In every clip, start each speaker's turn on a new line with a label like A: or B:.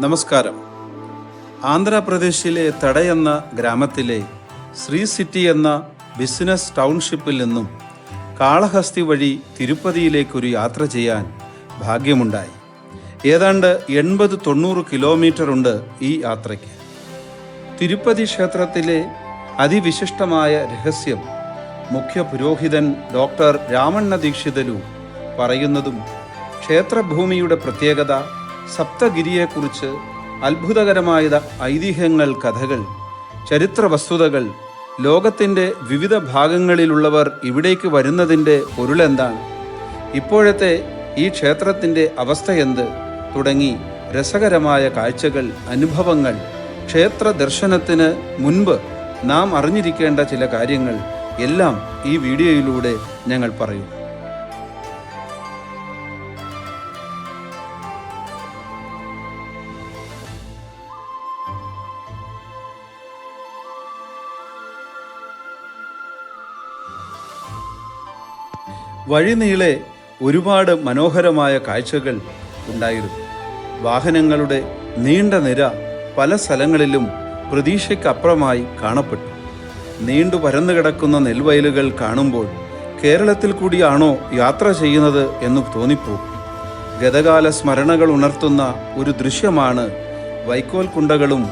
A: നമസ്കാരം. ആന്ധ്രാപ്രദേശിലെ തടയെന്ന ഗ്രാമത്തിലെ ശ്രീ സിറ്റി എന്ന ബിസിനസ് ടൗൺഷിപ്പിൽ നിന്നും കാളഹസ്തി വഴി തിരുപ്പതിയിലേക്കൊരു യാത്ര ചെയ്യാൻ ഭാഗ്യമുണ്ടായി. ഏതാണ്ട് 80-90 കിലോമീറ്റർ ഉണ്ട് ഈ യാത്രയ്ക്ക്. തിരുപ്പതി ക്ഷേത്രത്തിലെ അതിവിശിഷ്ടമായ രഹസ്യം മുഖ്യ പുരോഹിതൻ ഡോക്ടർ രാമണ്ണ ദീക്ഷിതലു പറയുന്നതും ക്ഷേത്രഭൂമിയുടെ പ്രത്യേകത, സപ്തഗിരിയെക്കുറിച്ച് അത്ഭുതകരമായ ഐതിഹ്യങ്ങൾ, കഥകൾ, ചരിത്ര വസ്തുതകൾ, ലോകത്തിൻ്റെ വിവിധ ഭാഗങ്ങളിലുള്ളവർ ഇവിടേക്ക് വരുന്നതിൻ്റെ പൊരുളെന്താണ്, ഇപ്പോഴത്തെ ഈ ക്ഷേത്രത്തിൻ്റെ അവസ്ഥയെന്ത് തുടങ്ങി രസകരമായ കാഴ്ചകൾ, അനുഭവങ്ങൾ, ക്ഷേത്ര ദർശനത്തിന് മുൻപ് നാം അറിഞ്ഞിരിക്കേണ്ട ചില കാര്യങ്ങൾ എല്ലാം ഈ വീഡിയോയിലൂടെ ഞങ്ങൾ പറയും. വഴിനീളെ ഒരുപാട് മനോഹരമായ കാഴ്ചകൾ ഉണ്ടായിരുന്നു. വാഹനങ്ങളുടെ നീണ്ട നിര പല സ്ഥലങ്ങളിലും പ്രതീക്ഷയ്ക്കപ്പുറമായി കാണപ്പെട്ടു. നീണ്ടു പരന്നു കിടക്കുന്ന നെൽവയലുകൾ കാണുമ്പോൾ കേരളത്തിൽ കൂടിയാണോ യാത്ര ചെയ്യുന്നത് എന്ന് തോന്നിപ്പോകും. ഗതകാല സ്മരണകൾ ഉണർത്തുന്ന ഒരു ദൃശ്യമാണ് വൈക്കോൽ കുണ്ടകളും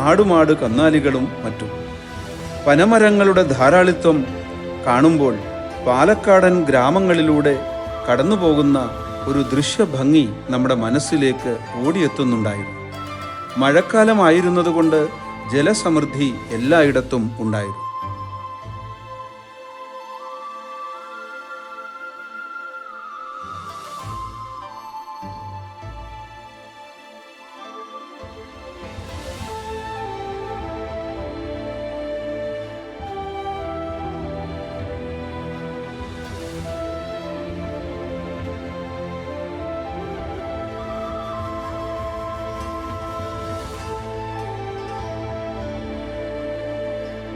A: ആടുമാട് കന്നാലികളും മറ്റും. പനമരങ്ങളുടെ ധാരാളിത്വം കാണുമ്പോൾ പാലക്കാടൻ ഗ്രാമങ്ങളിലൂടെ കടന്നുപോകുന്ന ഒരു ദൃശ്യഭംഗി നമ്മുടെ മനസ്സിലേക്ക് ഓടിയെത്തുന്നുണ്ടായിരുന്നു. മഴക്കാലമായിരുന്നതുകൊണ്ട് ജലസമൃദ്ധി എല്ലായിടത്തും ഉണ്ടായിരുന്നു.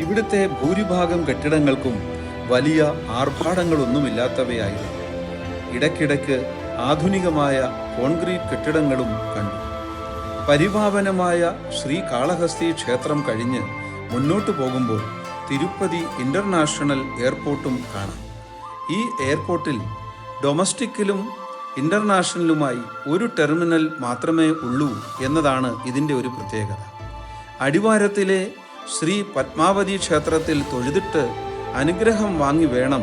A: ഇവിടുത്തെ ഭൂരിഭാഗം കെട്ടിടങ്ങൾക്കും വലിയ ആർഭാടങ്ങളൊന്നുമില്ലാത്തവയായിരുന്നു. ഇടയ്ക്കിടയ്ക്ക് ആധുനികമായ കോൺക്രീറ്റ് കെട്ടിടങ്ങളും കണ്ടു. പരിപാവനമായ ശ്രീ കാളഹസ്തി ക്ഷേത്രം കഴിഞ്ഞ് മുന്നോട്ടു പോകുമ്പോൾ തിരുപ്പതി ഇന്റർനാഷണൽ എയർപോർട്ടും കാണാം. ഈ എയർപോർട്ടിൽ ഡൊമസ്റ്റിക്കിലും ഇന്റർനാഷണലുമായി ഒരു ടെർമിനൽ മാത്രമേ ഉള്ളൂ എന്നതാണ് ഇതിൻ്റെ ഒരു പ്രത്യേകത. അടിവാരത്തിലെ ശ്രീ പത്മാവതി ക്ഷേത്രത്തിൽ തൊഴുതിട്ട് അനുഗ്രഹം വാങ്ങി വേണം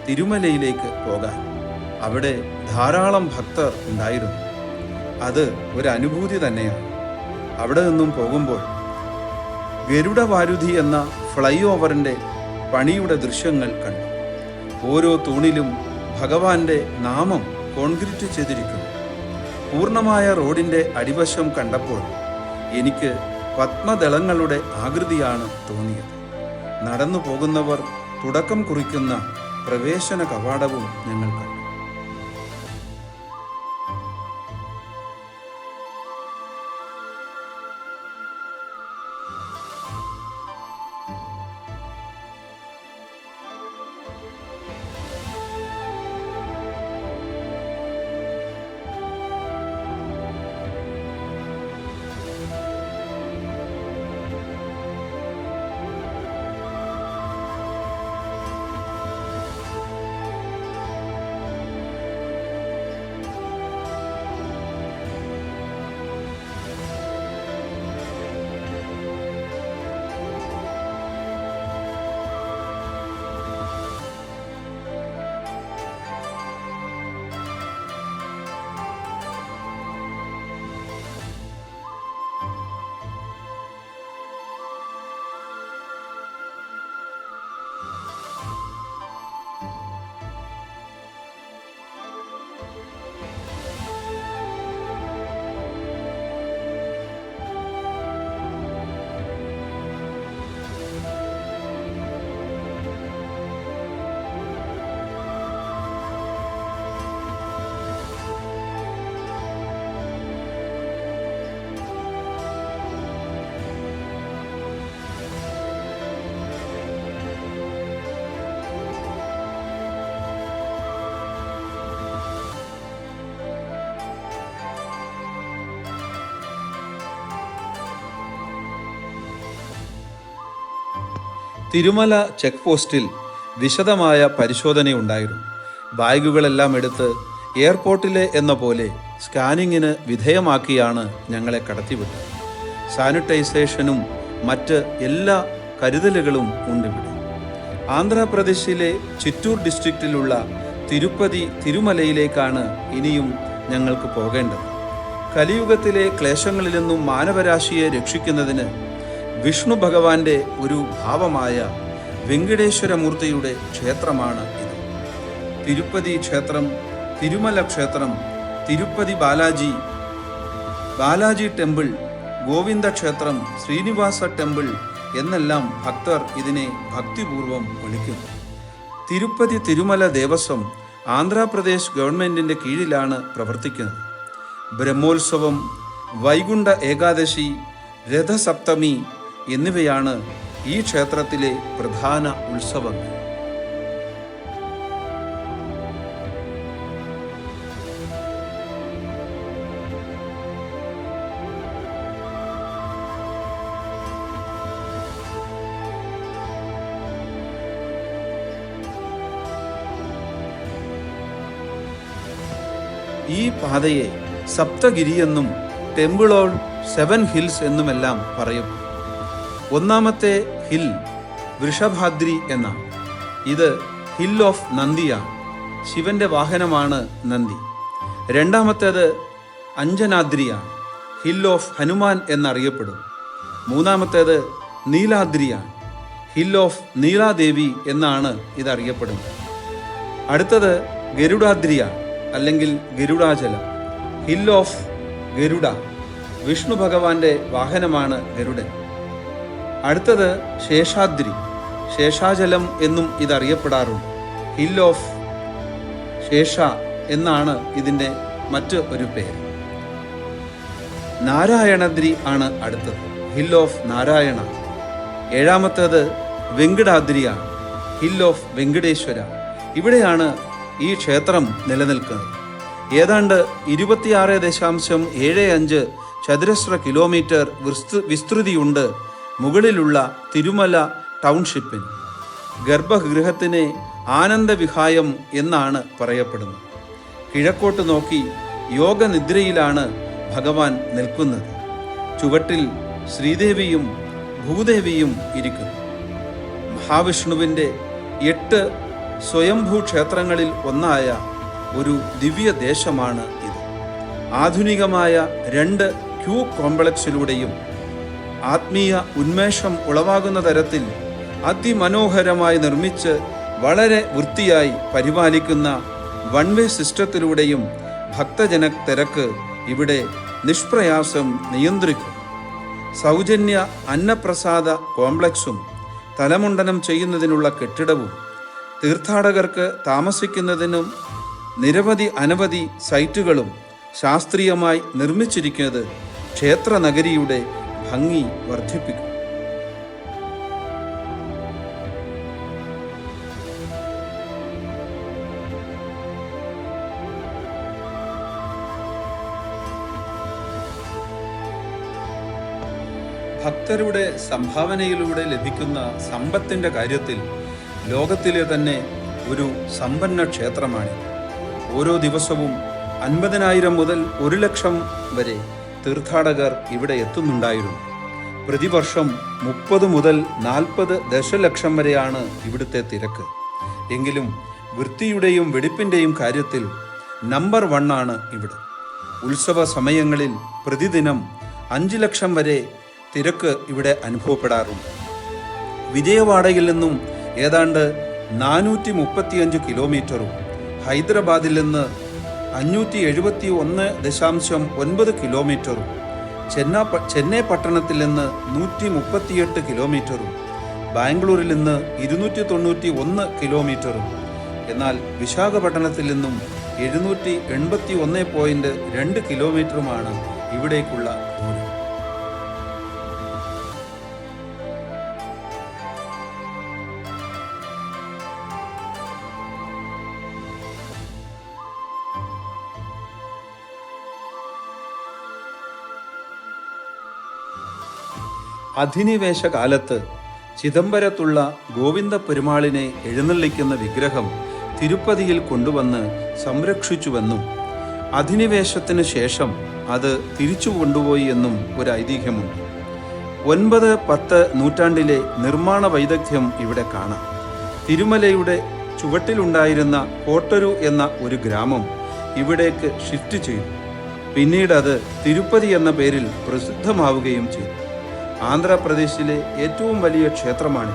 A: തിരുമലയിലേക്ക് പോകാൻ. അവിടെ ധാരാളം ഭക്തർ ഉണ്ടായിരുന്നു. അത് ഒരു അനുഭൂതി തന്നെയാണ്. അവിടെ നിന്നും പോകുമ്പോൾ ഗരുഡവാരുധി എന്ന ഫ്ലൈ ഓവറിൻ്റെ പണിയുടെ ദൃശ്യങ്ങൾ കണ്ടു. ഓരോ തൂണിലും ഭഗവാന്റെ നാമം കോൺക്രീറ്റ് ചെയ്തിരിക്കുന്നു. പൂർണ്ണമായ റോഡിൻ്റെ അടിവശം കണ്ടപ്പോൾ എനിക്ക് പത്മദളങ്ങളുടെ ആകൃതിയാണ് തോന്നിയത്. നടന്നു പോകുന്നവർ തുടക്കം കുറിക്കുന്ന പ്രവേശന കവാടവും ഞങ്ങൾ കണ്ടു. തിരുമല ചെക്ക് പോസ്റ്റിൽ വിശദമായ പരിശോധനയുണ്ടായിരുന്നു. ബാഗുകളെല്ലാം എടുത്ത് എയർപോർട്ടിലെ എന്ന പോലെ സ്കാനിങ്ങിന് വിധേയമാക്കിയാണ് ഞങ്ങളെ കടത്തിവിട്ടത്. സാനിറ്റൈസേഷനും മറ്റ് എല്ലാ കരുതലുകളും ഉണ്ടിവിടെ. ആന്ധ്രാപ്രദേശിലെ ചിറ്റൂർ ഡിസ്ട്രിക്റ്റിലുള്ള തിരുപ്പതി തിരുമലയിലേക്കാണ് ഇനിയും ഞങ്ങൾക്ക് പോകേണ്ടത്. കലിയുഗത്തിലെ ക്ലേശങ്ങളിൽ നിന്നും മാനവരാശിയെ രക്ഷിക്കുന്നതിന് വിഷ്ണു ഭഗവാന്റെ ഒരു ഭാവമായ വെങ്കടേശ്വരമൂർത്തിയുടെ ക്ഷേത്രമാണ് ഇത്. തിരുപ്പതി ക്ഷേത്രം, തിരുമല ക്ഷേത്രം, തിരുപ്പതി ബാലാജി ടെമ്പിൾ, ഗോവിന്ദ ക്ഷേത്രം, ശ്രീനിവാസ ടെമ്പിൾ എന്നെല്ലാം ഭക്തർ ഇതിനെ ഭക്തിപൂർവം വിളിക്കുന്നു. തിരുപ്പതി തിരുമല ദേവസ്വം ആന്ധ്രാപ്രദേശ് ഗവൺമെൻറ്റിൻ്റെ കീഴിലാണ് പ്രവർത്തിക്കുന്നത്. ബ്രഹ്മോത്സവം, വൈകുണ്ഠ ഏകാദശി, രഥസപ്തമി എന്നിവയാണ് ഈ ക്ഷേത്രത്തിലെ പ്രധാന ഉത്സവങ്ങൾ. ഈ പാതയെ സപ്തഗിരി എന്നും ടെമ്പിൾ ഓൺ 7 ഹിൽസ് എന്നുമെല്ലാം പറയും. ഒന്നാമത്തെ ഹിൽ വൃഷഭാദ്രി എന്നാണ്. ഇത് ഹിൽ ഓഫ് നന്ദിയാണ്. ശിവന്റെ വാഹനമാണ് നന്ദി. രണ്ടാമത്തേത് അഞ്ജനാദ്രിയാണ്. ഹിൽ ഓഫ് ഹനുമാൻ എന്നറിയപ്പെടും. മൂന്നാമത്തേത് നീലാദ്രിയാണ്. ഹിൽ ഓഫ് നീലാദേവി എന്നാണ് ഇതറിയപ്പെടുന്നത്. അടുത്തത് ഗരുഡാദ്രിയാണ്, അല്ലെങ്കിൽ ഗരുഡാചലം. ഹിൽ ഓഫ് ഗരുഡ, വിഷ്ണു ഭഗവാന്റെ വാഹനമാണ് ഗരുഡൻ. അടുത്തത് ശേഷാദ്രി, ശേഷാചലം എന്നും ഇതറിയപ്പെടാറുണ്ട്. ഹിൽ ഓഫ് ശേഷ എന്നാണ് ഇതിൻ്റെ മറ്റ് ഒരു പേര്. നാരായണദ്രി ആണ് അടുത്തത്, ഹിൽ ഓഫ് നാരായണ. ഏഴാമത്തേത് വെങ്കടാദ്രിയാണ്, ഹിൽ ഓഫ് വെങ്കടേശ്വര. ഇവിടെയാണ് ഈ ക്ഷേത്രം നിലനിൽക്കുന്നത്. ഏതാണ്ട് 26.75 ചതുരശ്ര കിലോമീറ്റർ വിസ്തൃതിയുണ്ട് മുകളിലുള്ള തിരുമല ടൗൺഷിപ്പിന്. ഗർഭഗൃഹത്തിനെ ആനന്ദവിഹായം എന്നാണ് പറയപ്പെടുന്നത്. കിഴക്കോട്ട് നോക്കി യോഗനിദ്രയിലാണ് ഭഗവാൻ നിൽക്കുന്നത്. ചുവട്ടിൽ ശ്രീദേവിയും ഭൂദേവിയും ഇരിക്കുന്നു. മഹാവിഷ്ണുവിൻ്റെ 8 സ്വയംഭൂ ക്ഷേത്രങ്ങളിൽ ഒന്നായ ഒരു ദിവ്യദേശമാണ് ഇത്. ആധുനികമായ 2 ക്യൂ കോംപ്ലക്സിലൂടെയും ആത്മീയ ഉന്മേഷം ഉളവാകുന്ന തരത്തിൽ അതിമനോഹരമായി നിർമ്മിച്ച് വളരെ വൃത്തിയായി പരിപാലിക്കുന്ന വൺ വേ സിസ്റ്റത്തിലൂടെയും ഭക്തജന തിരക്ക് ഇവിടെ നിഷ്പ്രയാസം നിയന്ത്രിക്കും. സൗജന്യ അന്നപ്രസാദ കോംപ്ലക്സും തലമുണ്ടനം ചെയ്യുന്നതിനുള്ള കെട്ടിടവും തീർത്ഥാടകർക്ക് താമസിക്കുന്നതിനും അനവധി സൈറ്റുകളും ശാസ്ത്രീയമായി നിർമ്മിച്ചിരിക്കുന്നത് ക്ഷേത്ര നഗരിയുടെ ഭംഗി വർദ്ധിപ്പിക്കും. ഭക്തരുടെ സംഭാവനയിലൂടെ ലഭിക്കുന്ന സമ്പത്തിൻ്റെ കാര്യത്തിൽ ലോകത്തിലെ തന്നെ ഒരു സമ്പന്ന ക്ഷേത്രമാണ്. ഓരോ ദിവസവും 50,000 മുതൽ 1,00,000 വരെ തീർത്ഥാടകർ ഇവിടെ എത്തുന്നുണ്ടായിരുന്നു. പ്രതിവർഷം 30 മുതൽ 40 ദശലക്ഷം വരെയാണ് ഇവിടുത്തെ തിരക്ക്. എങ്കിലും വൃത്തിയുടെയും വെടിപ്പിൻ്റെയും കാര്യത്തിൽ നമ്പർ 1 ആണ് ഇവിടെ. ഉത്സവ സമയങ്ങളിൽ പ്രതിദിനം 5 ലക്ഷം വരെ തിരക്ക് ഇവിടെ അനുഭവപ്പെടാറുണ്ട്. വിജയവാഡയിൽ നിന്നും ഏതാണ്ട് 435 കിലോമീറ്ററും ഹൈദരാബാദിൽ നിന്ന് 571.9 കിലോമീറ്ററും ചെന്നൈ പട്ടണത്തിൽ നിന്ന് 138 കിലോമീറ്ററും ബാംഗ്ലൂരിൽ നിന്ന് 291 കിലോമീറ്ററും എന്നാൽ വിശാഖപട്ടണത്തിൽ നിന്നും 781.2 കിലോമീറ്ററുമാണ് ഇവിടേക്കുള്ള ദൂരം. അധിനിവേശ കാലത്ത് ചിദംബരത്തുള്ള ഗോവിന്ദ പെരുമാളിനെ എഴുന്നള്ളിക്കുന്ന വിഗ്രഹം തിരുപ്പതിയിൽ കൊണ്ടുവന്ന് സംരക്ഷിച്ചുവെന്നും അധിനിവേശത്തിന് ശേഷം അത് തിരിച്ചു കൊണ്ടുപോയി എന്നും ഒരു ഐതിഹ്യമുണ്ട്. 9-10 നൂറ്റാണ്ടിലെ നിർമ്മാണ വൈദഗ്ധ്യം ഇവിടെ കാണാം. തിരുമലയുടെ ചുവട്ടിലുണ്ടായിരുന്ന കോട്ടരു എന്ന ഒരു ഗ്രാമം ഇവിടേക്ക് ഷിഫ്റ്റ് ചെയ്തു. പിന്നീട് അത് തിരുപ്പതി എന്ന പേരിൽ പ്രസിദ്ധമാവുകയും ചെയ്തു. ആന്ധ്രാപ്രദേശിലെ ഏറ്റവും വലിയ ക്ഷേത്രമാണ്.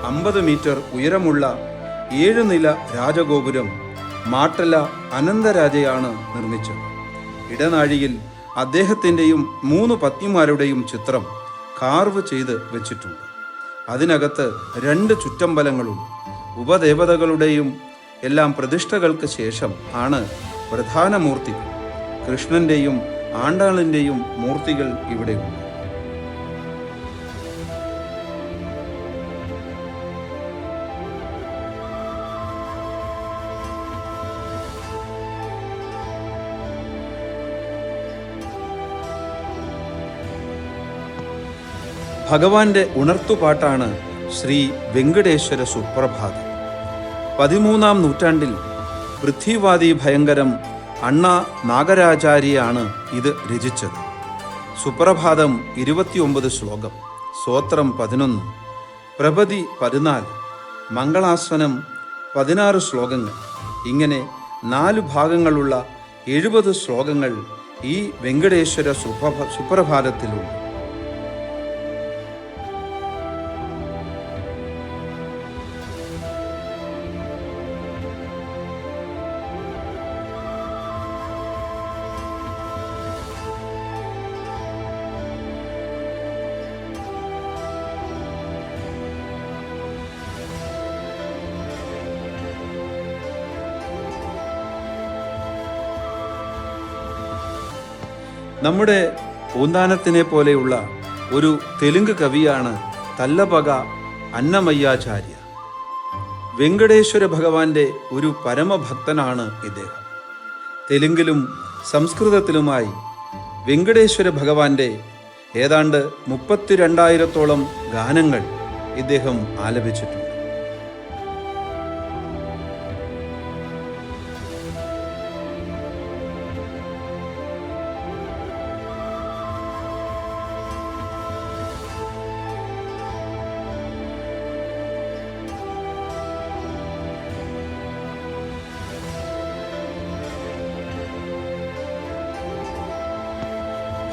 A: 50 മീറ്റർ ഉയരമുള്ള 7 നില രാജഗോപുരം മാട്ടല അനന്തരാജയാണ് നിർമ്മിച്ചത്. ഇടനാഴിയിൽ അദ്ദേഹത്തിൻ്റെയും 3 പത്നിമാരുടെയും ചിത്രം കാർവ് ചെയ്ത് വെച്ചിട്ടുണ്ട്. അതിനകത്ത് 2 ചുറ്റമ്പലങ്ങളും ഉപദേവതകളുടെയും എല്ലാം പ്രതിഷ്ഠകൾക്ക് ശേഷം ആണ് പ്രധാന മൂർത്തികൾ. കൃഷ്ണന്റെയും ആണ്ടാളിൻ്റെയും മൂർത്തികൾ ഇവിടെയുണ്ട്. ഭഗവാന്റെ ഉണർത്തുപാട്ടാണ് ശ്രീ വെങ്കടേശ്വര സുപ്രഭാതം. 13-ാം നൂറ്റാണ്ടിൽ പൃഥ്വിവാദി ഭയങ്കരം അണ്ണാ നാഗരാചാര്യയാണ് ഇത് രചിച്ചത്. സുപ്രഭാതം 29 ശ്ലോകം, സ്തോത്രം 11, പ്രപതി 14, മംഗളാസനം 16 ശ്ലോകങ്ങൾ. ഇങ്ങനെ 4 ഭാഗങ്ങളുള്ള 70 ശ്ലോകങ്ങൾ ഈ വെങ്കടേശ്വര സുപ്രഭാതത്തിലുണ്ട്. നമ്മുടെ പൂന്താനത്തിനെ പോലെയുള്ള ഒരു തെലുങ്ക് കവിയാണ് തല്ലപക അന്നമയ്യാചാര്യ. വെങ്കടേശ്വര ഭഗവാന്റെ ഒരു പരമഭക്തനാണ് ഇദ്ദേഹം. തെലുങ്കിലും സംസ്കൃതത്തിലുമായി വെങ്കടേശ്വര ഭഗവാന്റെ ഏതാണ്ട് 32,000-ഓളം ഗാനങ്ങൾ ഇദ്ദേഹം ആലപിച്ചിട്ടുണ്ട്.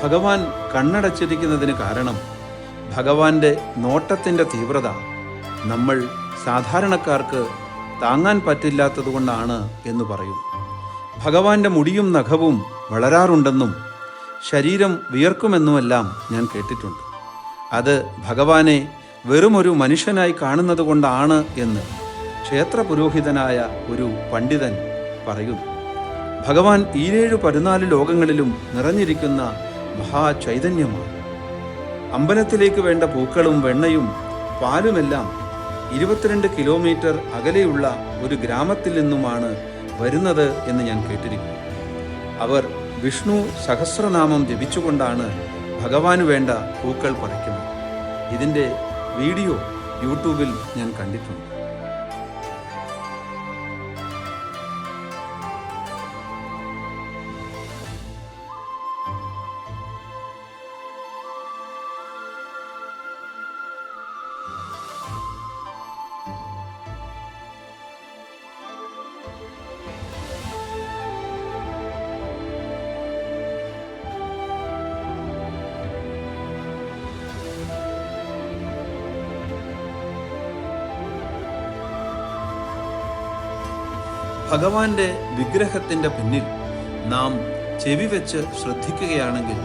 A: ഭഗവാൻ കണ്ണടച്ചിരിക്കുന്നതിന് കാരണം ഭഗവാന്റെ നോട്ടത്തിൻ്റെ തീവ്രത നമ്മൾ സാധാരണക്കാർക്ക് താങ്ങാൻ പറ്റില്ലാത്തതുകൊണ്ടാണ് എന്ന് പറയും. ഭഗവാന്റെ മുടിയും നഖവും വളരാറുണ്ടെന്നും ശരീരം വിയർക്കുമെന്നുമെല്ലാം ഞാൻ കേട്ടിട്ടുണ്ട്. അത് ഭഗവാനെ വെറുമൊരു മനുഷ്യനായി കാണുന്നത് കൊണ്ടാണ് എന്ന് ക്ഷേത്ര പുരോഹിതനായ ഒരു പണ്ഡിതൻ പറയുന്നു. ഭഗവാൻ 14 ലോകങ്ങളിലും നിറഞ്ഞിരിക്കുന്ന മഹാചൈതന്യമാണ്. അമ്പലത്തിലേക്ക് വേണ്ട പൂക്കളും വെണ്ണയും പാലുമെല്ലാം 22 കിലോമീറ്റർ അകലെയുള്ള ഒരു ഗ്രാമത്തിൽ നിന്നുമാണ് വരുന്നത് എന്ന് ഞാൻ കേട്ടിരിക്കുന്നു. അവർ വിഷ്ണു സഹസ്രനാമം ജപിച്ചുകൊണ്ടാണ് ഭഗവാന് വേണ്ട പൂക്കൾ പറിക്കുന്നത്. ഇതിൻ്റെ വീഡിയോ യൂട്യൂബിൽ ഞാൻ കണ്ടിട്ടുണ്ട്. ഭഗവാന്റെ വിഗ്രഹത്തിൻ്റെ പിന്നിൽ നാം ചെവി വെച്ച് ശ്രദ്ധിക്കുകയാണെങ്കിൽ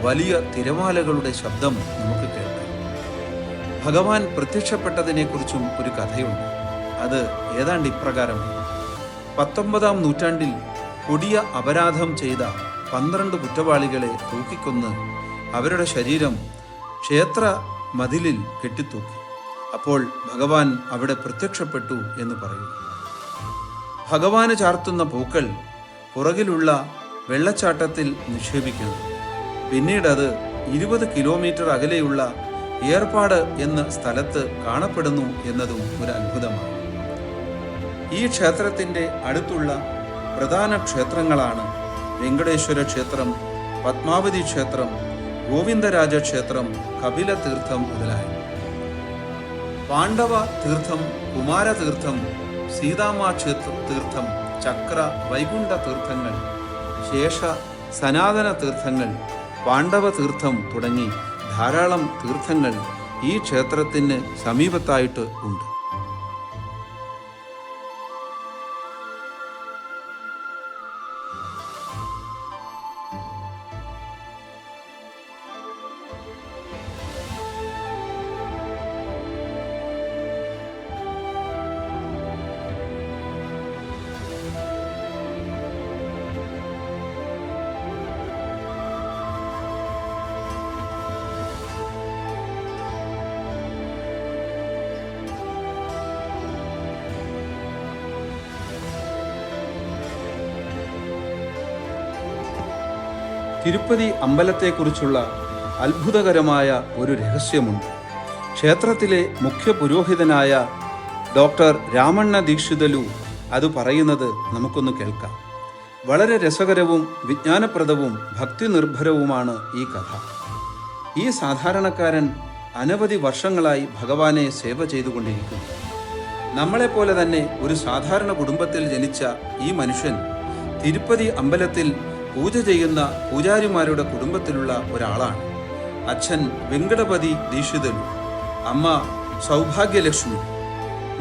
A: വലിയ തിരമാലകളുടെ ശബ്ദം നമുക്ക് കേൾക്കാം. ഭഗവാൻ പ്രത്യക്ഷപ്പെട്ടതിനെക്കുറിച്ചും ഒരു കഥയുണ്ട്. അത് ഏതാണ്ട് ഇപ്രകാരമാണ്. 19-ാം നൂറ്റാണ്ടിൽ കൊടിയ അപരാധം ചെയ്ത 12 കുറ്റവാളികളെ തൂക്കിക്കൊന്ന് അവരുടെ ശരീരം ക്ഷേത്ര മതിലിൽ കെട്ടിത്തൂക്കി. അപ്പോൾ ഭഗവാൻ അവിടെ പ്രത്യക്ഷപ്പെട്ടു എന്ന് പറയുന്നു. ഭഗവാന് ചാർത്തുന്ന പൂക്കൾ പുറകിലുള്ള വെള്ളച്ചാട്ടത്തിൽ നിക്ഷേപിക്കുന്നു. പിന്നീട് അത് 20 കിലോമീറ്റർ അകലെയുള്ള ഏർപ്പാട് എന്ന സ്ഥലത്ത് കാണപ്പെടുന്നു എന്നതും ഒരു അത്ഭുതമാണ്. ഈ ക്ഷേത്രത്തിൻ്റെ അടുത്തുള്ള പ്രധാന ക്ഷേത്രങ്ങളാണ് വെങ്കടേശ്വര ക്ഷേത്രം, പത്മാവതി ക്ഷേത്രം, ഗോവിന്ദരാജ ക്ഷേത്രം, കപില തീർത്ഥം മുതലായവ. പാണ്ഡവ തീർത്ഥം, കുമാര തീർത്ഥം, സീതാമാ തീർത്ഥം, ചക്ര വൈകുണ്ഠ തീർത്ഥങ്ങൾ, ശേഷ സനാതന തീർത്ഥങ്ങൾ, പാണ്ഡവ തീർത്ഥം തുടങ്ങി ധാരാളം തീർത്ഥങ്ങൾ ഈ ക്ഷേത്രത്തിന് സമീപത്തായിട്ട് ഉണ്ട്. തിരുപ്പതി അമ്പലത്തെക്കുറിച്ചുള്ള അത്ഭുതകരമായ ഒരു രഹസ്യമുണ്ട്. ക്ഷേത്രത്തിലെ മുഖ്യ പുരോഹിതനായ ഡോക്ടർ രാമണ്ണ ദീക്ഷിതലു അത് പറയുന്നത് നമുക്കൊന്ന് കേൾക്കാം. വളരെ രസകരവും വിജ്ഞാനപ്രദവും ഭക്തി നിർഭരവുമാണ് ഈ കഥ. ഈ സാധാരണക്കാരൻ അനവധി വർഷങ്ങളായി ഭഗവാനെ സേവ ചെയ്തുകൊണ്ടിരിക്കുന്നു. നമ്മളെപ്പോലെ തന്നെ ഒരു സാധാരണ കുടുംബത്തിൽ ജനിച്ച ഈ മനുഷ്യൻ തിരുപ്പതി അമ്പലത്തിൽ പൂജ ചെയ്യുന്ന പൂജാരിമാരുടെ കുടുംബത്തിലുള്ള ഒരാളാണ്. അച്ഛൻ വെങ്കടപതി ദീക്ഷിതലു, അമ്മ സൗഭാഗ്യലക്ഷ്മി.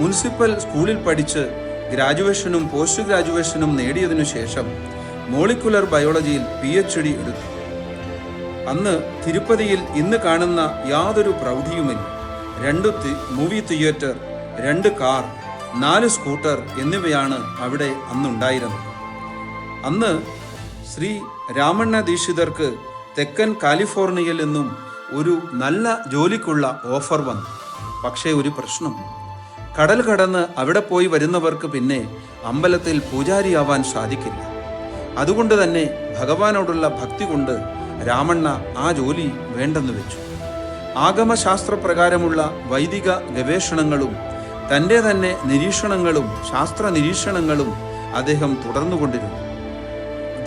A: മുനിസിപ്പൽ സ്കൂളിൽ പഠിച്ച് ഗ്രാജുവേഷനും പോസ്റ്റ് ഗ്രാജുവേഷനും നേടിയതിനു ശേഷം മോളിക്കുലർ ബയോളജിയിൽ PhD എടുത്തു. അന്ന് തിരുപ്പതിയിൽ ഇന്ന് കാണുന്ന യാതൊരു പ്രൗഢിയുമില്ല. 2 മൂവി തിയേറ്റർ, 2 കാർ, 4 സ്കൂട്ടർ എന്നിവയാണ് അവിടെ അന്നുണ്ടായിരുന്നത്. അന്ന് ശ്രീ രാമണ്ണ ദീക്ഷിതർക്ക് തെക്കൻ കാലിഫോർണിയയിൽ നിന്നും ഒരു നല്ല ജോലിക്കുള്ള ഓഫർ വന്നു. പക്ഷേ ഒരു പ്രശ്നം, കടൽ കടന്ന് അവിടെ പോയി വരുന്നവർക്ക് പിന്നെ അമ്പലത്തിൽ പൂജാരിയാവാൻ സാധിക്കില്ല. അതുകൊണ്ട് തന്നെ ഭഗവാനോടുള്ള ഭക്തി കൊണ്ട് രാമണ്ണ ആ ജോലി വേണ്ടെന്ന് വെച്ചു. ആഗമശാസ്ത്രപ്രകാരമുള്ള വൈദിക ഗവേഷണങ്ങളും തൻ്റെ തന്നെ നിരീക്ഷണങ്ങളും ശാസ്ത്ര നിരീക്ഷണങ്ങളും അദ്ദേഹം തുടർന്നുകൊണ്ടിരുന്നു.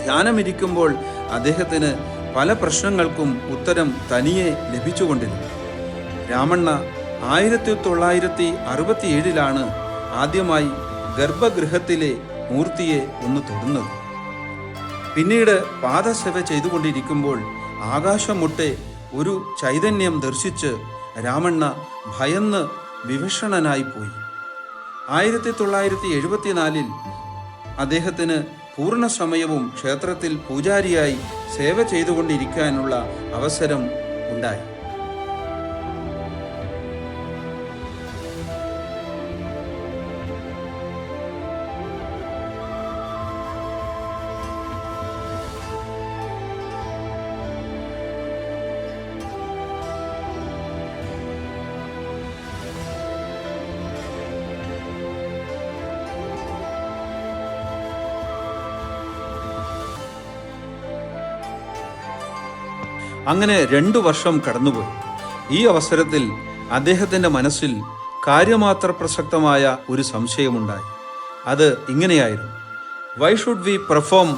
A: ധ്യാനമിരിക്കുമ്പോൾ അദ്ദേഹത്തിന് പല പ്രശ്നങ്ങൾക്കും ഉത്തരം തനിയെ ലഭിച്ചുകൊണ്ടിരുന്നു. രാമണ്ണ 1967 ആദ്യമായി ഗർഭഗൃഹത്തിലെ മൂർത്തിയെ ഒന്ന് തൊടുന്നത്. പിന്നീട് പാദസേവ ചെയ്തുകൊണ്ടിരിക്കുമ്പോൾ ആകാശം മുട്ടെ ഒരു ചൈതന്യം ദർശിച്ച് രാമണ്ണ ഭയന്ന് വിവശനായിപ്പോയി. 1974 അദ്ദേഹത്തിന് പൂർണ്ണ സമയവും ക്ഷേത്രത്തിൽ പൂജാരിയായി സേവ ചെയ്തുകൊണ്ടിരിക്കാനുള്ള അവസരം ഉണ്ടായി. അങ്ങനെ 2 വർഷം കടന്നുപോയി. ഈ അവസരത്തിൽ അദ്ദേഹത്തിൻ്റെ മനസ്സിൽ കാര്യമാത്ര പ്രസക്തമായ ഒരു സംശയമുണ്ടായി. അത് ഇങ്ങനെയായിരുന്നു: why should we perform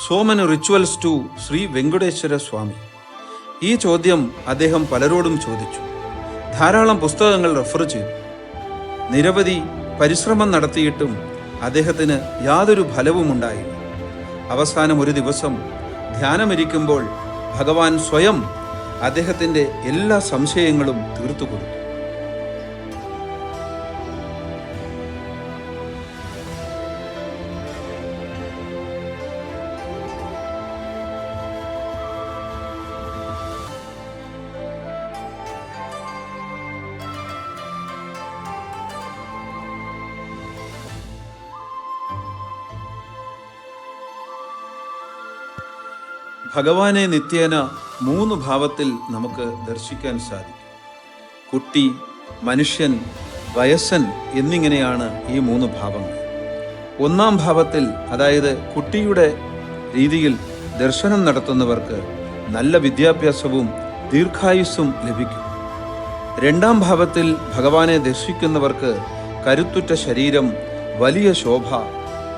A: so many rituals to Sri Venkateswara Swami? ഈ ചോദ്യം അദ്ദേഹം പലരോടും ചോദിച്ചു. ധാരാളം പുസ്തകങ്ങൾ റെഫർ ചെയ്തു. നിരവധി പരിശ്രമം നടത്തിയിട്ടും അദ്ദേഹത്തിന് യാതൊരു ഫലവും ഉണ്ടായില്ല. അവസാനം ഒരു ദിവസം ധ്യാനമിരിക്കുമ്പോൾ ഭഗവാൻ സ്വയം അദ്ദേഹത്തിൻ്റെ എല്ലാ സംശയങ്ങളും തീർത്തു കൊടുത്തു. ഭഗവാനെ നിത്യേന 3 ഭാവത്തിൽ നമുക്ക് ദർശിക്കാൻ സാധിക്കും. കുട്ടി, മനുഷ്യൻ, വയസ്സൻ എന്നിങ്ങനെയാണ് ഈ 3 ഭാവങ്ങൾ. 1-ാം ഭാവത്തിൽ, അതായത് കുട്ടിയുടെ രീതിയിൽ ദർശനം നടത്തുന്നവർക്ക് നല്ല വിദ്യാഭ്യാസവും ദീർഘായുസ്സും ലഭിക്കും. രണ്ടാം ഭാവത്തിൽ ഭഗവാനെ ദർശിക്കുന്നവർക്ക് കരുത്തുറ്റ ശരീരം, വലിയ ശോഭ,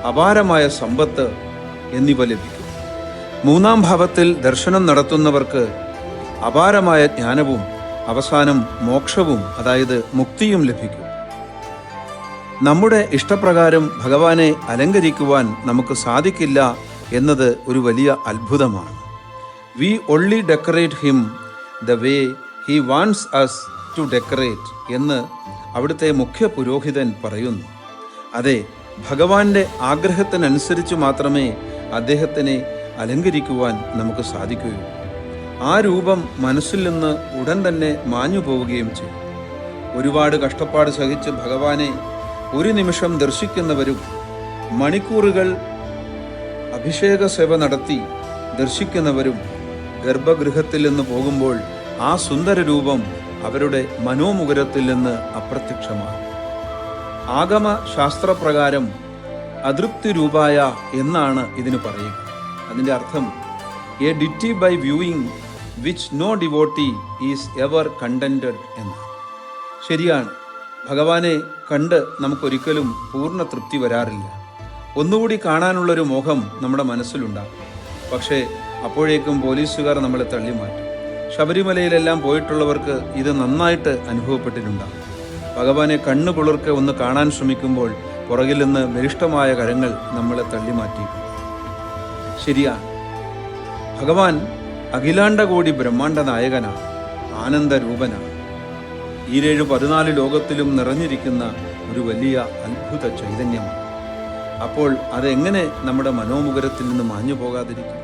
A: അപാരമായ സമ്പത്ത് എന്നിവ ലഭിക്കും. മൂന്നാം ഭാവത്തിൽ ദർശനം നടത്തുന്നവർക്ക് അപാരമായ ജ്ഞാനവും അവസാനം മോക്ഷവും, അതായത് മുക്തിയും ലഭിക്കും. നമ്മുടെ ഇഷ്ടപ്രകാരം ഭഗവാനെ അലങ്കരിക്കുവാൻ നമുക്ക് സാധിക്കില്ല എന്നത് ഒരു വലിയ അത്ഭുതമാണ്. We only decorate him the way he wants us to decorate എന്ന് അവിടുത്തെ മുഖ്യ പുരോഹിതൻ പറയുന്നു. അതെ, ഭഗവാന്റെ ആഗ്രഹത്തിനനുസരിച്ച് മാത്രമേ അദ്ദേഹത്തിനെ അലങ്കരിക്കുവാൻ നമുക്ക് സാധിക്കുകയുള്ളൂ. ആ രൂപം മനസ്സിൽ നിന്ന് ഉടൻ തന്നെ മാഞ്ഞു പോവുകയും ചെയ്യും. ഒരുപാട് കഷ്ടപ്പാട് സഹിച്ച് ഭഗവാനെ ഒരു നിമിഷം ദർശിക്കുന്നവരും മണിക്കൂറുകൾ അഭിഷേക സേവ നടത്തി ദർശിക്കുന്നവരും ഗർഭഗൃഹത്തിൽ നിന്ന് പോകുമ്പോൾ ആ സുന്ദര രൂപം അവരുടെ മനോമുകുരത്തിൽ നിന്ന് അപ്രത്യക്ഷമാണ്. ആഗമ ശാസ്ത്രപ്രകാരം അതൃപ്തി രൂപായ എന്നാണ് ഇതിന് പറയുക. അതിൻ്റെ അർത്ഥം a deity by viewing which no devotee is ever contented എന്നാണ്. ശരിയാണ്, ഭഗവാനെ കണ്ട് നമുക്കൊരിക്കലും പൂർണ്ണ തൃപ്തി വരാറില്ല. ഒന്നുകൂടി കാണാനുള്ളൊരു മോഹം നമ്മുടെ മനസ്സിലുണ്ടാകും. പക്ഷേ അപ്പോഴേക്കും പോലീസുകാർ നമ്മളെ തള്ളി മാറ്റും. ശബരിമലയിലെല്ലാം പോയിട്ടുള്ളവർക്ക് ഇത് നന്നായിട്ട് അനുഭവപ്പെട്ടിട്ടുണ്ടാകും. ഭഗവാനെ കണ്ണു കുളിർക്കെ ഒന്ന് കാണാൻ ശ്രമിക്കുമ്പോൾ പുറകിൽ നിന്ന് ബലിഷ്ഠമായ കരങ്ങൾ നമ്മളെ തള്ളി മാറ്റിയിട്ടുണ്ട്. ശരിയാണ്, ഭഗവാൻ അഖിലാണ്ടകോടി ബ്രഹ്മാണ്ട നായകനാണ്, ആനന്ദരൂപനാണ്. 14 ലോകത്തിലും നിറഞ്ഞിരിക്കുന്ന ഒരു വലിയ അത്ഭുത ചൈതന്യമാണ്. അപ്പോൾ അതെങ്ങനെ നമ്മുടെ മനോമുകുരത്തിൽ നിന്ന് മാഞ്ഞു പോകാതിരിക്കും?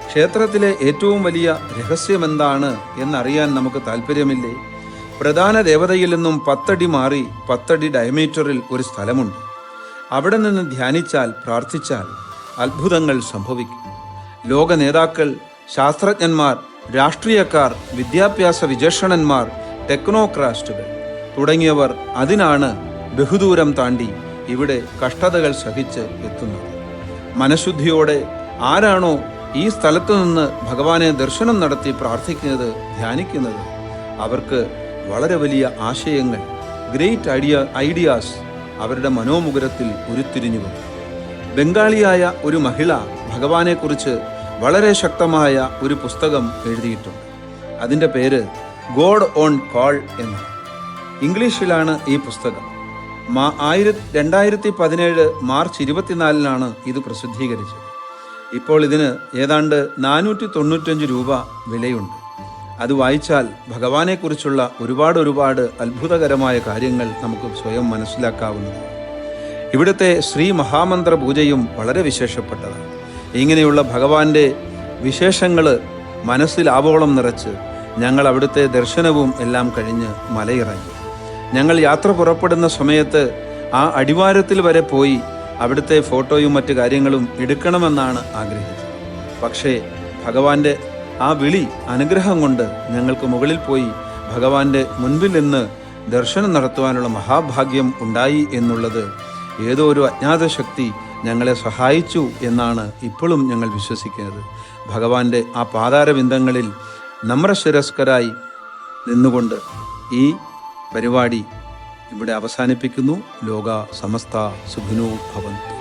A: ക്ഷേത്രത്തിലെ ഏറ്റവും വലിയ രഹസ്യമെന്താണ് എന്നറിയാൻ നമുക്ക് താല്പര്യമില്ലേ? പ്രധാന ദേവതയിൽ നിന്നും 10 അടി മാറി 10 അടി ഡയമീറ്ററിൽ ഒരു സ്ഥലമുണ്ട്. അവിടെ നിന്ന് ധ്യാനിച്ചാൽ, പ്രാർത്ഥിച്ചാൽ അത്ഭുതങ്ങൾ സംഭവിക്കും. ലോക നേതാക്കൾ, ശാസ്ത്രജ്ഞന്മാർ, രാഷ്ട്രീയക്കാർ, വിദ്യാഭ്യാസ വിചക്ഷണന്മാർ, ടെക്നോക്രാറ്റുകൾ തുടങ്ങിയവർ അതിനാണ് ബഹുദൂരം താണ്ടി ഇവിടെ കഷ്ടതകൾ സഹിച്ച് എത്തുന്നത്. മനഃശുദ്ധിയോടെ ആരാണോ ഈ സ്ഥലത്തു നിന്ന് ഭഗവാനെ ദർശനം നടത്തി പ്രാർത്ഥിക്കുന്നത്, ധ്യാനിക്കുന്നത്, അവർക്ക് വളരെ വലിയ ആശയങ്ങൾ, ഗ്രേറ്റ് ഐഡിയാസ് അവരുടെ മനോമുകുരത്തിൽ ഉരുത്തിരിഞ്ഞു വരും. ബംഗാളിയായ ഒരു മഹിള ഭഗവാനെക്കുറിച്ച് വളരെ ശക്തമായ ഒരു പുസ്തകം എഴുതിയിട്ടുണ്ട്. അതിൻ്റെ പേര് ഗോഡ് ഓൺ കോൾ എന്നാണ്. ഇംഗ്ലീഷിലാണ് ഈ പുസ്തകം. 2017 മാർച്ച് 24 ഇത് പ്രസിദ്ധീകരിച്ചത്. ഇപ്പോൾ ഇതിന് ഏതാണ്ട് 495 രൂപ വിലയുണ്ട്. അത് വായിച്ചാൽ ഭഗവാനെക്കുറിച്ചുള്ള ഒരുപാട് അത്ഭുതകരമായ കാര്യങ്ങൾ നമുക്ക് സ്വയം മനസ്സിലാക്കാവുന്നതാണ്. ഇവിടുത്തെ ശ്രീ മഹാമന്ത്ര പൂജയും വളരെ വിശേഷപ്പെട്ടതാണ്. ഇങ്ങനെയുള്ള ഭഗവാന്റെ വിശേഷങ്ങൾ മനസ്സിൽ ആവോളം നിറച്ച് ഞങ്ങൾ അവിടുത്തെ ദർശനവും എല്ലാം കഴിഞ്ഞ് മലയിറങ്ങി. ഞങ്ങൾ യാത്ര പുറപ്പെടുന്ന സമയത്ത് ആ അടിവാരത്തിൽ വരെ പോയി അവിടുത്തെ ഫോട്ടോയും മറ്റു കാര്യങ്ങളും എടുക്കണമെന്നാണ് ആഗ്രഹിച്ചത്. പക്ഷേ ഭഗവാന്റെ ആ വിളി, അനുഗ്രഹം കൊണ്ട് ഞങ്ങൾക്ക് മുകളിൽ പോയി ഭഗവാന്റെ മുൻപിൽ നിന്ന് ദർശനം നടത്തുവാനുള്ള മഹാഭാഗ്യം ഉണ്ടായി എന്നുള്ളത് ഏതോ ഒരു അജ്ഞാത ശക്തി ഞങ്ങളെ സഹായിച്ചു എന്നാണ് ഇപ്പോഴും ഞങ്ങൾ വിശ്വസിക്കുന്നത്. ഭഗവാന്റെ ആ പാതാരബിന്ദങ്ങളിൽ നമ്രശിരസ്കരായി നിന്നുകൊണ്ട് ഈ പരിപാടി ഇവിടെ അവസാനിപ്പിക്കുന്നു. ലോക സമസ്ത സുഖിനോ ഭവന്തു.